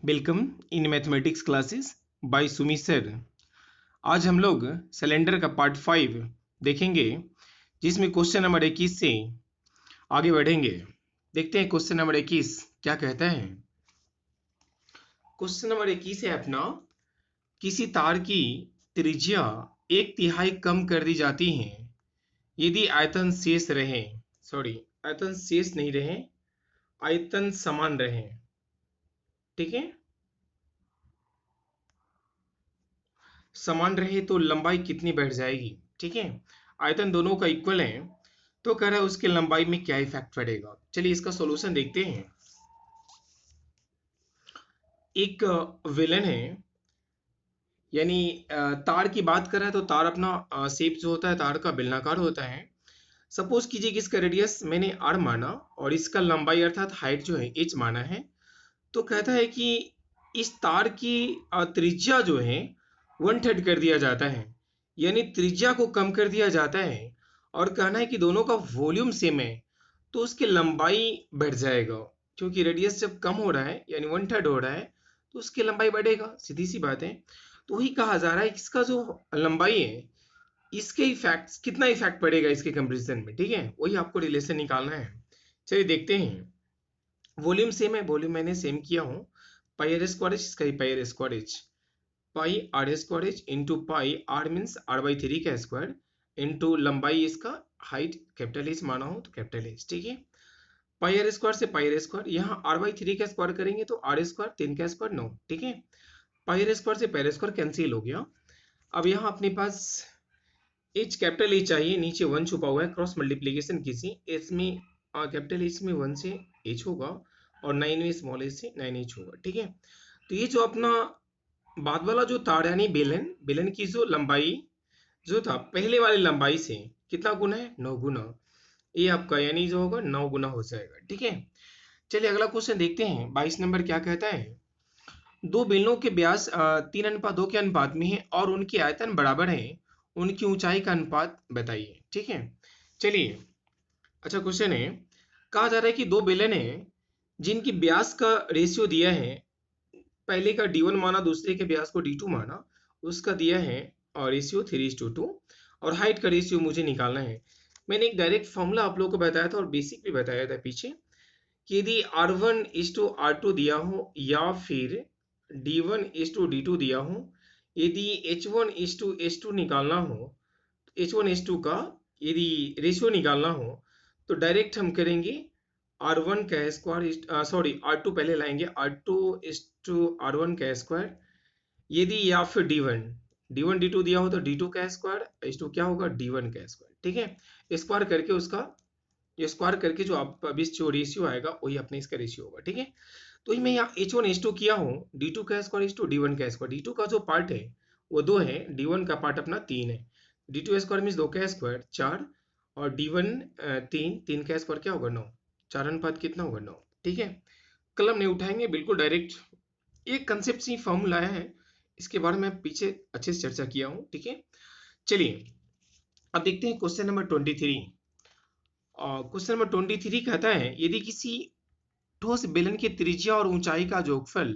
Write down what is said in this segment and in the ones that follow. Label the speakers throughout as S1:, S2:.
S1: Welcome in mathematics classes by Sumi sir. आज हम लोग सिलेंडर का पार्ट 5 देखेंगे, जिसमें क्वेश्चन नंबर 21 से आगे बढ़ेंगे। देखते हैं क्वेश्चन नंबर 21 क्या कहता है। क्वेश्चन नंबर 21 है अपना, किसी तार की त्रिज्या 1/3 कम कर दी जाती है यदि आयतन शेष रहे, आयतन शेष नहीं रहे, आयतन समान रहे। ठीक है, समान रहे तो लंबाई कितनी बढ़ जाएगी। ठीक है, आयतन दोनों का इक्वल है तो कह रहा है उसकी लंबाई में क्या इफेक्ट पड़ेगा। चलिए इसका सॉल्यूशन देखते हैं। एक विलन है, यानी तार की बात कर रहा है तो तार अपना शेप जो होता है तार का बेलनाकार होता है। सपोज कीजिए कि इसका रेडियस मैंने r माना और इसका लंबाई अर्थात हाइट जो है h माना है। तो कहता है कि इस तार की त्रिज्या जो है 1/3 कर दिया जाता है, यानी त्रिज्या को कम कर दिया जाता है। और कहना है कि दोनों का वॉल्यूम सेम है तो उसकी लंबाई बढ़ जाएगा, क्योंकि रेडियस जब कम हो रहा है यानी 1/3 हो रहा है तो उसकी लंबाई बढ़ेगा, सीधी सी बात है। तो वही कहा जा रहा है कि इसका जो लंबाई है इसके इफेक्ट कितना इफेक्ट पड़ेगा इसके कंपेरिजन में। ठीक है, वही आपको रिलेशन निकालना है। चलिए देखते हैं। वॉल्यूम सेम है, वॉल्यूम मैंने सेम किया हूँ। पाई आर स्क्वायर एच, इसका ही pi r square H, pi r square h into pi r means r/3 का स्क्वायर इंटू लंबाई इसका हाइट कैपिटल एच माना हो तो कैपिटल एच। ठीक है, पाई आर स्क्वायर से पाई आर स्क्वायर, यहाँ r/3 का स्क्वायर करेंगे तो r स्क्वायर 3 का स्क्वायर 9। ठीक है, पाई आर स्क्वायर से पाई आर स्क्वायर कैंसिल हो गया। अब यहाँ अपने पास एच कैपिटल एच चाहिए, नीचे 1 छुपा हुआ है, क्रॉस मल्टीप्लीकेशन किसी एच में कैपिटल एच में 1 से एच होगा और 9 में स्मॉल एच से 9h होगा। ठीक है, तो ये जो अपना बाद वाला जो तार यानी बेलन, बेलन की जो लंबाई जो था पहले वाली लंबाई से कितना गुना है, 9 गुना। ये आपका यानी जो होगा 9 गुना हो जाएगा। ठीक है, चलिए अगला क्वेश्चन देखते हैं। 22 नंबर क्या कहता है। दो बेलनों के व्यास 3:2 के अनुपात में है और उनकी आयतन बराबर है, उनकी ऊंचाई का अनुपात बताइए। ठीक है, चलिए अच्छा क्वेश्चन है। कहा जा रहा है कि दो बेलन है जिनकी व्यास का रेशियो दिया है, पहले का d1 माना, दूसरे के व्यास को d2 माना, उसका दिया है और रेशियो 3:2 और हाइट का रेशियो मुझे निकालना है। मैंने एक डायरेक्ट फॉर्मूला आप लोगों को बताया था और बेसिक भी बताया था पीछे कि यदि r1:r2 दिया हो या फिर d1:d2 दिया हो, यदि h1:h2 निकालना हो, h1h2 का यदि रेशियो निकालना हो तो डायरेक्ट हम करेंगे r1 का स्क्वायर r2 पहले लाएंगे, r2:r1 का स्क्वायर, यदि या फिर d1 d2 दिया हो तो d2 का स्क्वायर, h2 क्या होगा d1 का स्क्वायर। ठीक है, स्क्वायर करके उसका ये स्क्वायर करके जो आप अभी जो रेशियो आएगा वही अपने इसका रेशियो होगा। ठीक है, तो मैं यहाँ h1h2 किया हूँ, d2 का स्क्वायर h2 d1 का स्क्वायर, d2 का जो पार्ट है वो 2 है, d1 का पार्ट अपना 3 है। d2 स्क्वायर मीन्स 2 का स्क्वायर 4 और d1 3 का स्क्वायर क्या होगा 9, 4 अनुपात कितना होगा 9। ठीक है, कलम नहीं उठाएंगे, बिल्कुल डायरेक्ट एक कंसेप्ट से फॉर्मूला है, इसके बारे में पीछे अच्छे से चर्चा किया हूँ। ठीक है, चलिए अब देखते हैं क्वेश्चन नंबर 23। क्वेश्चन नंबर 23 कहता है यदि किसी ठोस बेलन की त्रिज्या और ऊंचाई का जोगफल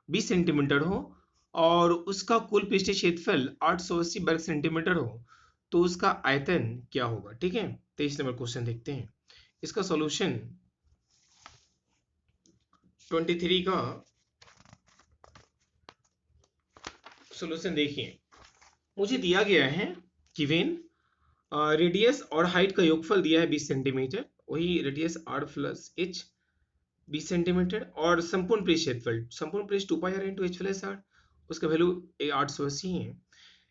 S1: 20 सेंटीमीटर हो और उसका कुल पृष्ठीय क्षेत्रफल 880 वर्ग सेंटीमीटर हो तो उसका आयतन क्या होगा। ठीक है, 23 नंबर क्वेश्चन देखते हैं। इसका सॉल्यूशन 23 का सॉल्यूशन देखिए, मुझे दिया गया है गिवन रेडियस और हाइट का योगफल दिया है 20 सेंटीमीटर, वही radius r plus h 20 centimetre और संपूर्ण पृष्ठ क्षेत्रफल, संपूर्ण पृष्ठ 2πr into H plus are, उसका वैल्यू 880 है।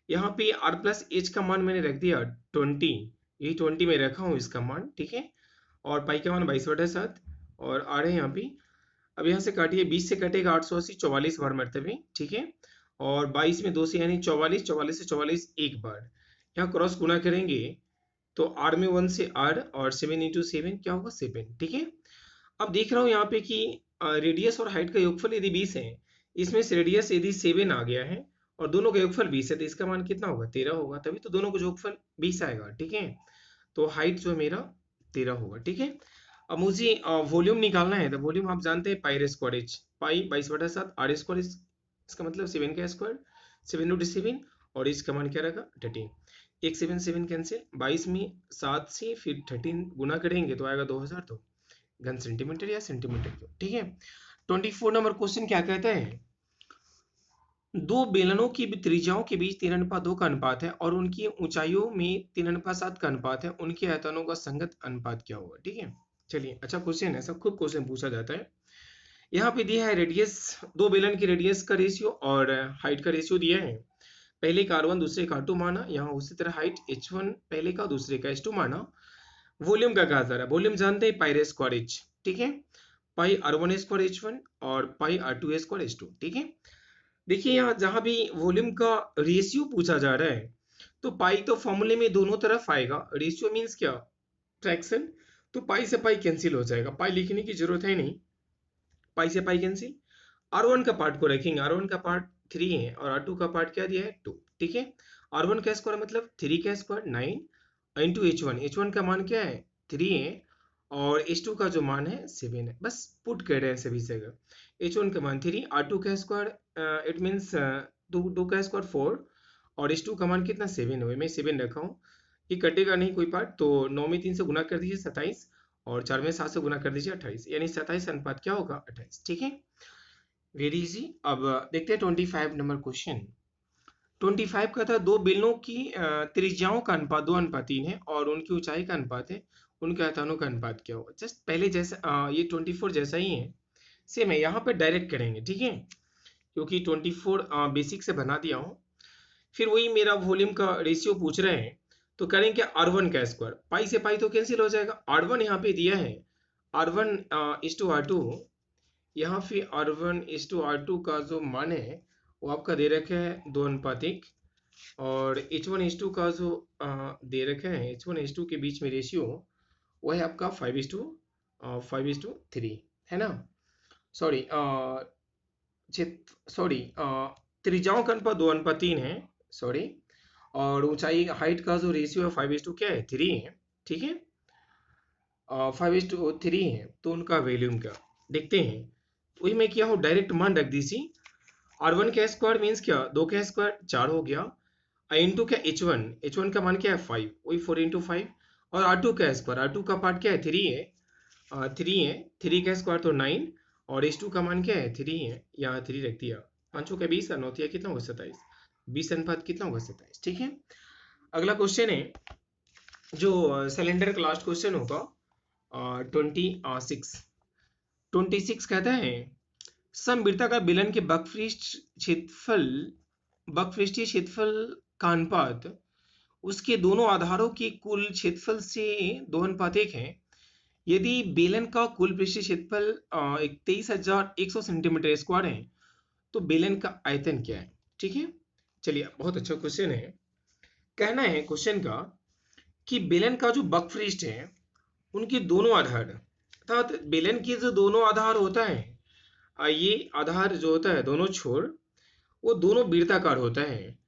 S1: यहाँ पे r प्लस एच का मान मैंने रख दिया 20, यही 20 में रखा हूँ इसका मान। ठीक है, और पाई का मान 22/7 और r है यहाँ पे। अब यहाँ से काटिए, 20 से कटेगा 880, 44 बार मरतबे। ठीक है, और 22 में 2 से यानी 44, 44 से 44 एक बार, यहाँ क्रॉस गुना करेंगे तो r में 1 से r और 7 इंटू 7 क्या होगा 7। ठीक है, अब देख रहा हूँ यहाँ पे कि रेडियस और हाइट का योगफल यदि 20 है, इसमें से रेडियस यदि 7 आ गया है और दोनों का योगफल 20 है तो इसका मान कितना होगा 13 होगा, तभी तो दोनों का योगफल 20 आएगा। ठीक है, तो हाइट जो है मेरा 13 होगा। ठीक है, अब मुझे वॉल्यूम निकालना है, तो वॉल्यूम आप जानते हैं pi square H, pi 22/7 R square, इसका मतलब 7 का स्क्वायर, 7 × 7, और एच का मान क्या रखा 13। एक 7 7 कैंसिल, 22 में 7 से फिर 13 गुना करेंगे तो आएगा 2000 तो घन सेंटीमीटर या सेंटीमीटर क्यूब। ठीक है। 24 नंबर क्वेश्चन क्या कहता है, दो बेलनों की त्रिज्याओं के बीच 3:2 का अनुपात है और उनकी ऊंचाइयों में 3:7 का अनुपात है, उनके आयतनों का संगत अनुपात क्या होगा। ठीक है। चलिए, अच्छा क्वेश्चन है, सब खूब क्वेश्चन पूछा जाता है। यहाँ पे दिया है रेडियस, दो बेलन की रेडियस का रेशियो और हाइट का रेशियो दिया है। पहले का R1 दूसरे का R2 माना, यहाँ उसी तरह हाइट H1 पहले का दूसरे का H2 माना। वॉल्यूम का कहा जा रहा है, वॉल्यूम जानते हैं पाई स्क्वायर एच। ठीक है। पाई R1 स्क्वायर H1 और पाई R2 स्क्वायर H2। ठीक है। देखिए यहाँ जहां भी वॉल्यूम का रेशियो पूछा जा रहा है, तो पाई तो फॉर्मूले में दोनों तरफ आएगा, रेशियो मींस क्या, फ्रैक्शन, तो पाई से पाई कैंसिल हो जाएगा, पाई लिखने की जरूरत है नहीं, पाई से पाई कैंसिल। R1 का पार्ट को रखेंगे, R1 का पार्ट 3 है और R2 का पार्ट क्या दिया है 2। ठीक है। R1 का स्क्वायर मतलब 3 का स्क्वायर 9 इंटू H1, H1 का मान क्या है 3 है और H2 का जो मान है 7 है, बस पुट कर रहे हैं सभी जगह। H1 का मान 3, R2 का स्क्वायर इट मीन्स 2 का स्क्वायर 4 और H2 का मान कितना 7 है, मैं 7 रखा हूँ। ये कटेगा नहीं कोई पार्ट, तो 9 में 3 से गुना कर दीजिए 27 और 4 में 7 से गुना कर दीजिए 28, यानी 27 अनुपात क्या होगा 28। ठीक है। Very easy. अब देखते हैं 25 नंबर क्वेश्चन। 25 का था, दो बेलनों की त्रिज्याओं का अनुपात 2:3 है और उनकी ऊंचाई का अनुपात है, उनके आयतनों का अनुपात क्या होगा। जस्ट पहले जैसा ये 24 जैसा ही है, सेम है, यहाँ पे डायरेक्ट करेंगे। ठीक है। क्योंकि 24 बेसिक से बना दिया हूँ। फिर वही मेरा वॉल्यूम का रेशियो पूछ रहे हैं, तो करेंगे R1 का स्क्वायर, पाई से पाई तो कैंसिल हो जाएगा, R1 यहाँ पे दिया है, R1 R2, यहाँ पे R1:R2 का जो मान है वो आपका दे रखा है 2:1, और H1H2 का जो दे रखा है, H1H2 के बीच में रेशियो वो है आपका 5:3 है ना। सॉरी सॉरी त्रिज्याओं का अनुपात 2:3 है, सॉरी, और ऊंचाई हाइट का जो रेशियो है 5:2 क्या है 3 है। ठीक है। 5:3 है, तो उनका वॉल्यूम क्या देखते हैं। वही मैं किया हूँ, डायरेक्ट मान रख दी सी। R1 का स्क्वायर मीन्स क्या, 2 का स्क्वायर 4 हो गया, इंटू क्या H1 का मान क्या है 5, वही 4 × 5, और R2 का स्क्वायर, R2 का पार्ट क्या है 3 है, 3 है, 3 का स्क्वायर तो 9 और H2 का मान क्या है 3 है, यहाँ 3 रख दिया, 5 का 20 और 9 कितना होगा 27, 20 अनुपात कितना होगा 27। ठीक है। अगला क्वेश्चन है जो सिलेंडर का लास्ट क्वेश्चन होगा 26 कहता है, समवृत्ताकार बेलन के बकपृष्ठीय क्षेत्रफल का अनुपात उसके दोनों आधारों के कुल क्षेत्रफल से 2:1 है। यदि बेलन का कुल पृष्ठीय क्षेत्रफल 23,100 सेंटीमीटर स्क्वायर है, तो बेलन का आयतन क्या है। ठीक है। चलिए, बहुत अच्छा क्वेश्चन है। कहना है क्वेश्चन का कि बेलन का जो बकपृष्ठ है उनके दोनों आधार, अर्थात बेलन के जो दोनों आधार होता है, ये आधार जो होता है दोनों छोर, वो दोनों वृत्ताकार होता है।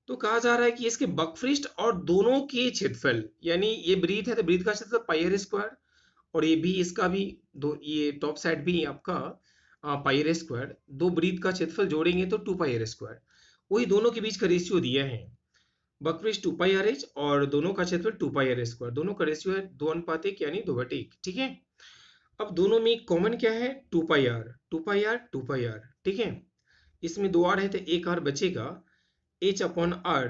S1: तो कहा जा रहा है कि इसके बकपृष्ठ और दोनों के क्षेत्रफल, यानी ये वृत्त है तो वृत्त का क्षेत्रफल पाई आर स्क्वायर, और ये भी इसका भी दो, ये टॉप साइड भी आपका पाई आर स्क्वायर, दो वृत्त का क्षेत्रफल जोड़ेंगे तो 2 पाई आर स्क्वायर, वही दोनों के बीच का रेशियो दिया है, बकपृष्ठ 2 पाई आर एच और दोनों का क्षेत्रफल 2 पाई आर स्क्वायर, दोनों का रेशियो है 2:1 यानी 2/1। ठीक है। अब दोनों में कॉमन क्या है 2 pi r 2 pi r 2 pi r. ठीक है। इसमें 2 आर है तो एक आर बचेगा, एच अपॉन आर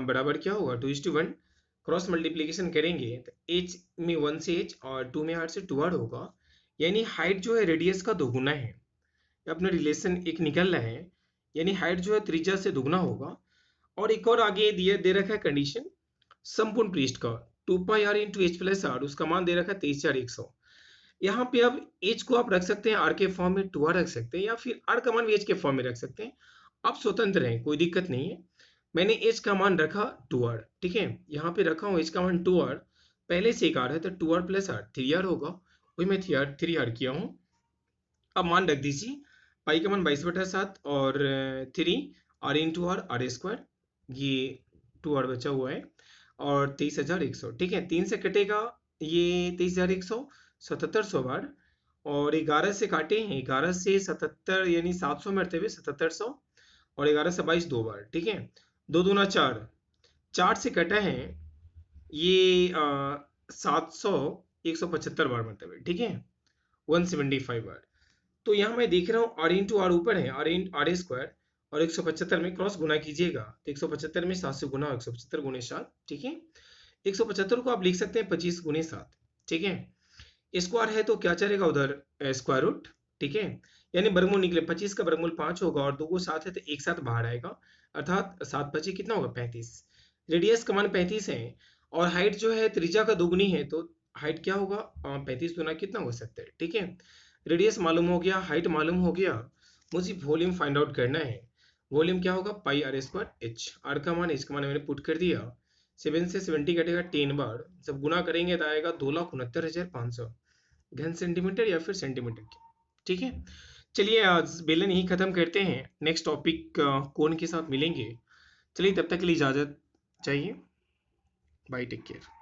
S1: बराबर क्या होगा 2:1, क्रॉस मल्टीप्लीकेशन करेंगे तो एच में 1 से एच और 2 में आर से 2 आर होगा, यानी हाइट जो है रेडियस का दोगुना है, अपना रिलेशन एक निकल रहा है, यानी हाइट जो है त्रिज्या से दुगना होगा। और एक और आगे दिया दे रखा है कंडीशन, संपूर्ण पृष्ठ का 2 pi r into H plus are, उसका मान दे रखा है 23,100। यहाँ पे अब एच को आप रख सकते हैं आर के फॉर्म में, 2 आर रख सकते हैं, या फिर आर का मान भी एच के फॉर्म में रख सकते हैं, आप स्वतंत्र हैं, कोई दिक्कत नहीं है। मैंने एच का मान रखा 2 आर। ठीक है। यहाँ पे रखा हूँ एच का मान 2 आर, पहले से एक आर है तो 2 आर प्लस आर 3 आर होगा, वही मैं 3 आर किया हूँ। अब मान रख दीजिए, पाई का मान 22/7 और 3 R into R R square, ये 2 आर बचा हुआ है, और 23,100। ठीक है। 3 से कटेगा ये 23,100, 7700 बार, और 11 से काटे हैं, 11 से 77 यानी 700 मरते हुए 7700, और 11 से 22 दो बार, ठीक है। 2 दूना 4, 4 से कटा है ये 700, 175 बार मरते हुए, ठीक है, 175 बार। तो यहाँ मैं देख रहा हूँ आर इंटू आर ऊपर है, आर ए स्क्वायर, और 175 में क्रॉस गुना कीजिएगा तो 175 में 7 से गुना, 175 गुने 7, ठीक है। 175 को आप लिख सकते हैं 25 गुने 7, ठीक है। स्क्वायर है तो क्या चलेगा उधर, स्क्वायर रूट, ठीक है। यानी वर्गमूल निकले, 25 का वर्गमूल 5 होगा और 2 को 7 है तो एक साथ बाहर आएगा, अर्थात 7 25 कितना होगा 35। रेडियस का मान 35 है, और हाइट जो है त्रिज्या का दोगुनी है, तो हाइट क्या होगा 35 गुना कितना हो सकता है, ठीक है। रेडियस मालूम हो गया, हाइट मालूम हो गया, मुझे वॉल्यूम फाइंड आउट करना है। वॉल्यूम क्या होगा, पाई आर स्क्वायर एच, आर का मान एच का मान मैंने पुट कर दिया। 7 से 70 कटेगा 10 बार, जब गुना करेंगे तो आएगा 2,69,500 घन सेंटीमीटर या फिर सेंटीमीटर की, ठीक है। चलिए आज बेलन यही खत्म करते हैं, नेक्स्ट टॉपिक कोण के साथ मिलेंगे। चलिए तब तक के लिए इजाजत चाहिए, बाय, टेक केयर।